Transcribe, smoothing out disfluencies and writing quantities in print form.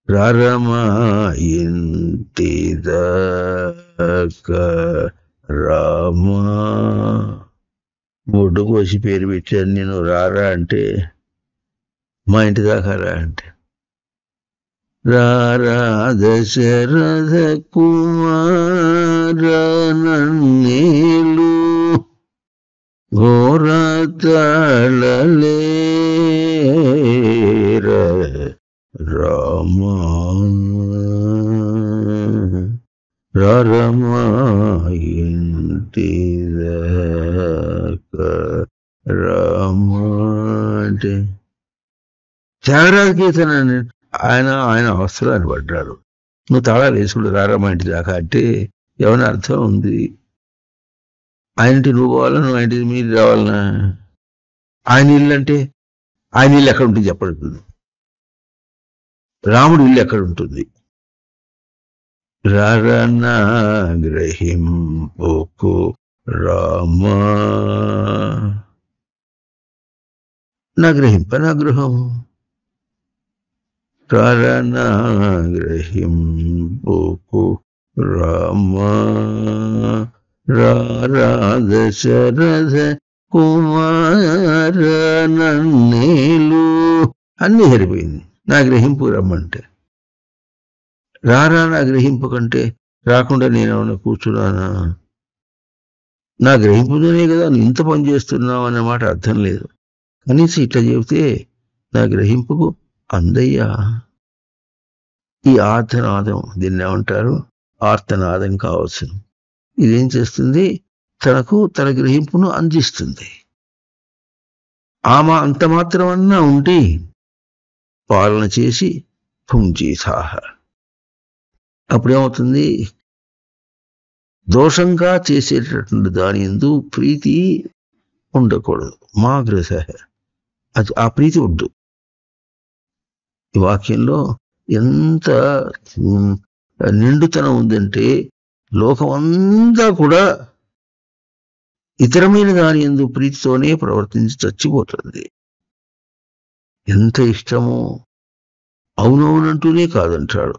రారమా ఇంటిదాకా రామా. బొడ్డు కోసి పేరు పెట్టాను నేను. రారా అంటే మా ఇంటి దాకా రా అంటే రారా దశరథ కుమార నన్నేలు ఘోర తాళలేర రామా రారమా ఇంటిదాకా రామా అంటే త్యాగరాజ కీర్తన. ఆయన అవసరాన్ని పడ్డారు. నువ్వు తాళాలు వేసుకుంటూ రారమ్మా ఇంటి దాకా అంటే ఏమైనా అర్థం ఉంది? ఆయన ఇంటి నువ్వు పోవాలా, నువ్వు ఆయన ఇంటి మీరు రావాలనా? ఆయన ఇల్లు అంటే ఆయన ఇల్లు ఎక్కడ ఉంటుంది చెప్పండి. రాముడి ఇల్లు ఎక్కడ ఉంటుంది? రారనా గ్రహింపుకు రామా. నా గృహం రారనా గ్రహింపుకు రామా. రారా దశరథ కుమార నన్నేలు అన్నీ సరిపోయింది. నా గ్రహింపు రమ్మంటే రారా. నా గ్రహింపు కంటే రాకుండా నేనేమన్నా కూర్చున్నానా? నా గ్రహింపుతోనే కదా నువ్వు ఇంత పని చేస్తున్నావు అన్నమాట అర్థం లేదు. కనీసం ఇట్లా చెబితే నా గ్రహింపుకు అందయ్యా. ఈ ఆర్తనాదం, దీన్ని ఏమంటారు? ఆర్తనాదం కావచ్చు. ఇదేం చేస్తుంది? తన గ్రహింపును అందిస్తుంది. అంత మాత్రమన్నా ఉండి పాలన చేసి పుంజీసాహ. అప్పుడేమవుతుంది? దోషంగా చేసేటటువంటి దాని యందు ప్రీతి ఉండకూడదు. మా గ్రస, అది ఆ ప్రీతి వద్దు. ఈ వాక్యంలో ఎంత నిండుతనం ఉందంటే లోకమంతా కూడా ఇతరమైన దాని యందు ప్రీతితోనే ప్రవర్తించి చచ్చిపోతుంది. ఎంత ఇష్టమో అవునవునంటూనే కాదంటాడు.